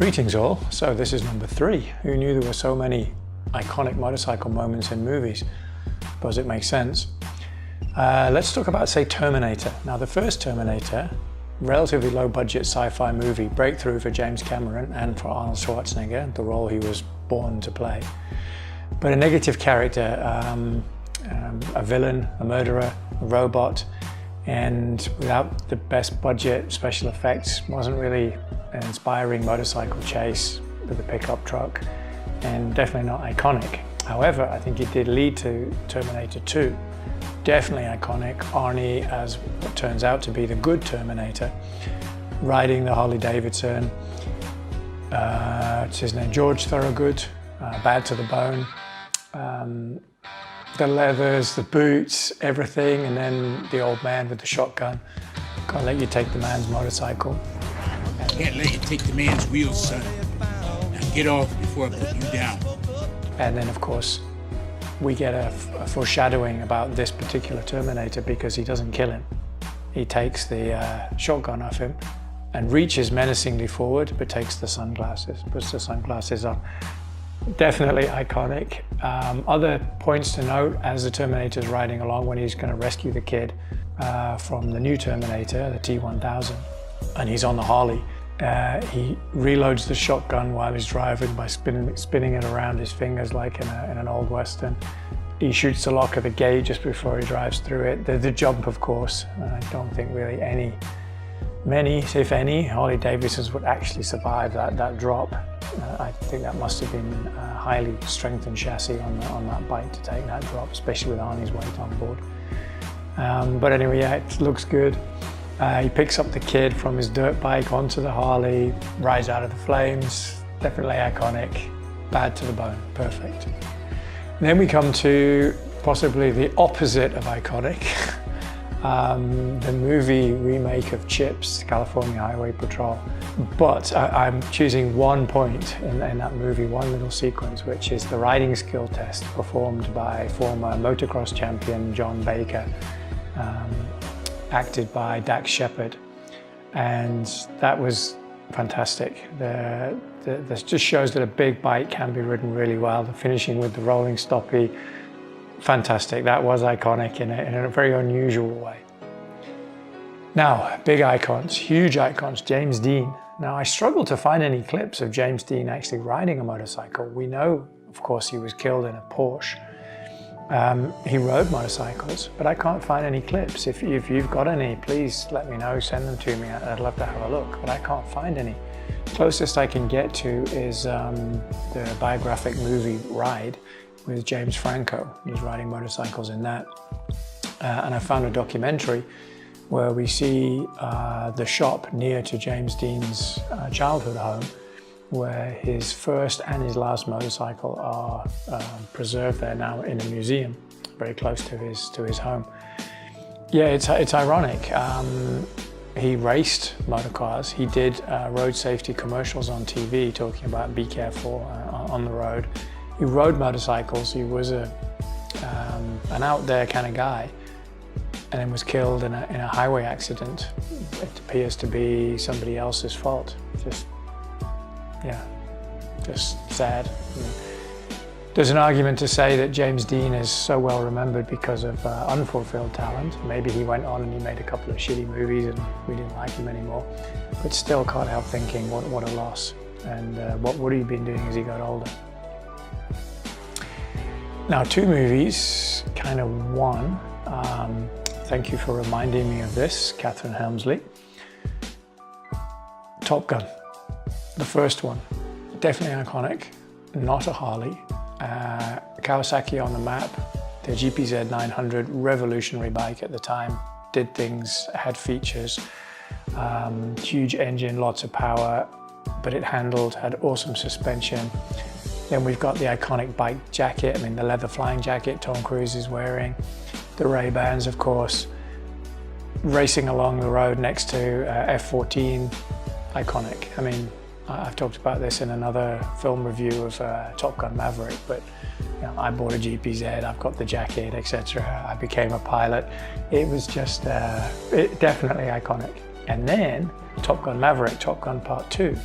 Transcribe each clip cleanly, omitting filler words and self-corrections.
Greetings all. So this is number 3. Who knew there were so many iconic motorcycle moments in movies? Suppose it makes sense. Let's talk about, say, Terminator. Now, the first Terminator, relatively low budget sci-fi movie, breakthrough for James Cameron and for Arnold Schwarzenegger, the role he was born to play. But a negative character, a villain, a murderer, a robot, and without the best budget special effects, wasn't really an inspiring motorcycle chase with a pickup truck, and definitely not iconic. However, I think it did lead to Terminator 2. Definitely iconic. Arnie as what turns out to be the good Terminator, riding the Harley Davidson. What's his name? George Thorogood, bad to the bone. The leathers, the boots, everything, and then the old man with the shotgun. Can't let you take the man's motorcycle. Can't let you take the man's wheels, son. Now get off before I put you down. And then, of course, we get a foreshadowing about this particular Terminator because he doesn't kill him. He takes the shotgun off him and reaches menacingly forward, but takes the sunglasses, puts the sunglasses on. Definitely iconic. Other points to note as the Terminator's riding along when he's going to rescue the kid from the new Terminator, the T-1000, and he's on the Harley. He reloads the shotgun while he's driving by spinning it around his fingers like in an old Western. He shoots the lock of the gate just before he drives through it. The jump, of course, I don't think really many, if any, Harley Davidsons would actually survive that drop. I think that must have been a highly strengthened chassis on that bike to take that drop, especially with Arnie's weight on board. But anyway, yeah, it looks good. He picks up the kid from his dirt bike onto the Harley, rides out of the flames, definitely iconic, bad to the bone, perfect. And then we come to possibly the opposite of iconic, the movie remake of Chips, California Highway Patrol. But I'm choosing one point in that movie, one little sequence, which is the riding skill test performed by former motocross champion John Baker. Acted by Dax Shepard, and that was fantastic. This just shows that a big bike can be ridden really well. The finishing with the rolling stoppie, fantastic. That was iconic in a very unusual way. Now, big icons, huge icons, James Dean. Now, I struggle to find any clips of James Dean actually riding a motorcycle. We know, of course, he was killed in a Porsche. He rode motorcycles, but I can't find any clips. If you've got any, please let me know, send them to me. I'd love to have a look, but I can't find any. Closest I can get to is the biographic movie Ride with James Franco. He's riding motorcycles in that. And I found a documentary where we see the shop near to James Dean's childhood home, where his first and his last motorcycle are preserved there now in a museum, very close to his home. Yeah, it's ironic. He raced motorcars. He did road safety commercials on TV talking about be careful on the road. He rode motorcycles. He was an out there kind of guy, and then was killed in a highway accident. It appears to be somebody else's fault. Just sad. There's an argument to say that James Dean is so well remembered because of unfulfilled talent. Maybe he went on and he made a couple of shitty movies and we didn't like him anymore. But still can't help thinking what a loss. And what would he have been doing as he got older? Now, 2 movies, kind of one. Thank you for reminding me of this, Catherine Helmsley. Top Gun. The first one, definitely iconic, not a Harley. Kawasaki on the map, the GPZ 900, revolutionary bike at the time, did things, had features, huge engine, lots of power, but it had awesome suspension. Then we've got the iconic bike jacket, I mean the leather flying jacket Tom Cruise is wearing, the Ray-Bans, of course, racing along the road next to F-14, iconic. I mean, I've talked about this in another film review of Top Gun Maverick, but you know, I bought a GPZ, I've got the jacket, etc. I became a pilot. It was just definitely iconic. And then Top Gun Maverick, Top Gun Part 2.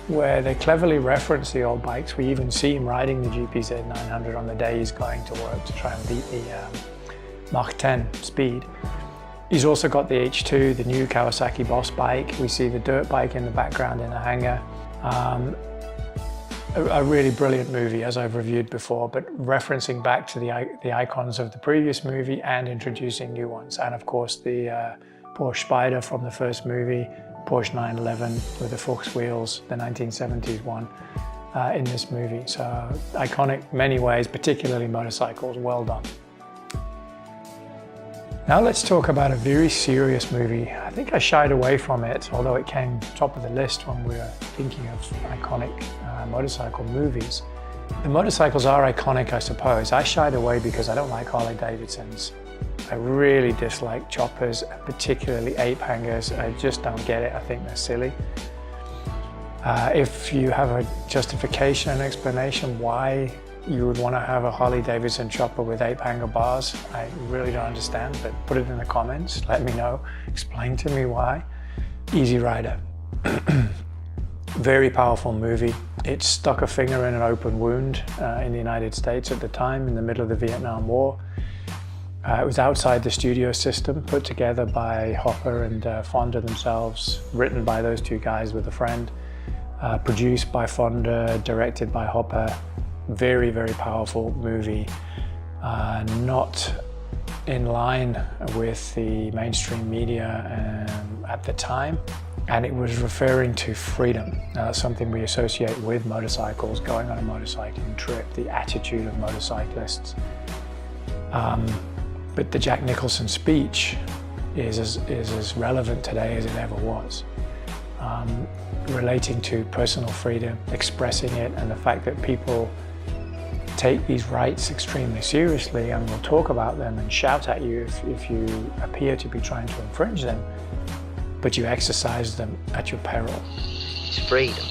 where they cleverly reference the old bikes. We even see him riding the GPZ 900 on the day he's going to work to try and beat the Mach 10 speed. He's also got the H2, the new Kawasaki Boss bike. We see the dirt bike in the background in a hangar. A really brilliant movie, as I've reviewed before, but referencing back to the icons of the previous movie and introducing new ones. And of course the Porsche Spyder from the first movie, Porsche 911 with the Fuchs wheels, the 1970s one in this movie. So iconic many ways, particularly motorcycles. Well done. Now let's talk about a very serious movie. I think I shied away from it, although it came top of the list when we were thinking of iconic motorcycle movies. The motorcycles are iconic, I suppose. I shied away because I don't like Harley Davidsons. I really dislike choppers, particularly ape hangers. I just don't get it. I think they're silly. If you have a justification and explanation why you would want to have a Harley Davidson chopper with ape hanger bars, I really don't understand, but put it in the comments. Let me know. Explain to me why. Easy Rider. Very powerful movie. It stuck a finger in an open wound in the United States at the time, in the middle of the Vietnam War. It was outside the studio system, put together by Hopper and Fonda themselves, written by those two guys with a friend, produced by Fonda, directed by Hopper. Very, very powerful movie, not in line with the mainstream media at the time. And it was referring to freedom. Now, that's something we associate with motorcycles, going on a motorcycling trip, the attitude of motorcyclists. But the Jack Nicholson speech is as relevant today as it ever was. Relating to personal freedom, expressing it, and the fact that people take these rights extremely seriously and will talk about them and shout at you if you appear to be trying to infringe them, but you exercise them at your peril. It's freedom.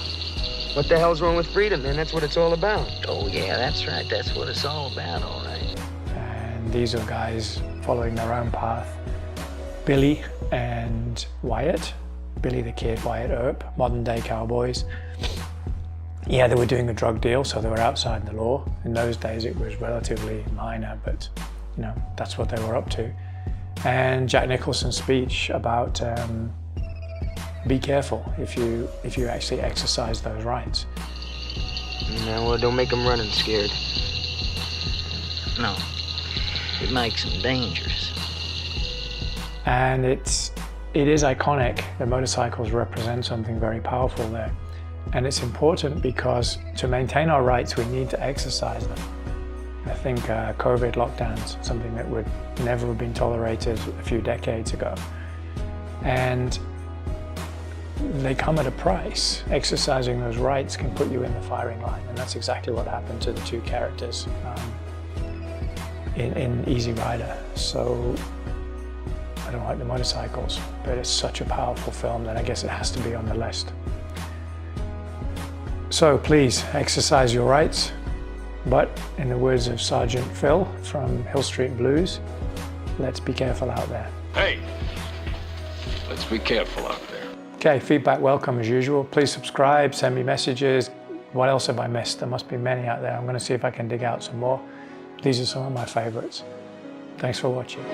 What the hell's wrong with freedom, man? That's what it's all about. Oh yeah, that's right. That's what it's all about, all right. And these are guys following their own path. Billy and Wyatt. Billy the Kid, Wyatt Earp, modern day cowboys. Yeah, they were doing a drug deal, so they were outside the law. In those days, it was relatively minor, but you know, that's what they were up to. And Jack Nicholson's speech about be careful if you actually exercise those rights. Yeah, well, don't make them running scared. No, it makes them dangerous. And it is iconic. The motorcycles represent something very powerful there. And it's important because to maintain our rights, we need to exercise them. I think COVID lockdowns, something that would never have been tolerated a few decades ago. And they come at a price. Exercising those rights can put you in the firing line. And that's exactly what happened to the two characters in Easy Rider. So I don't like the motorcycles, but it's such a powerful film that I guess it has to be on the list. So please exercise your rights, but in the words of Sergeant Phil from Hill Street Blues, let's be careful out there. Hey, let's be careful out there. Okay, feedback welcome as usual. Please subscribe, send me messages. What else have I missed? There must be many out there. I'm going to see if I can dig out some more. These are some of my favorites. Thanks for watching.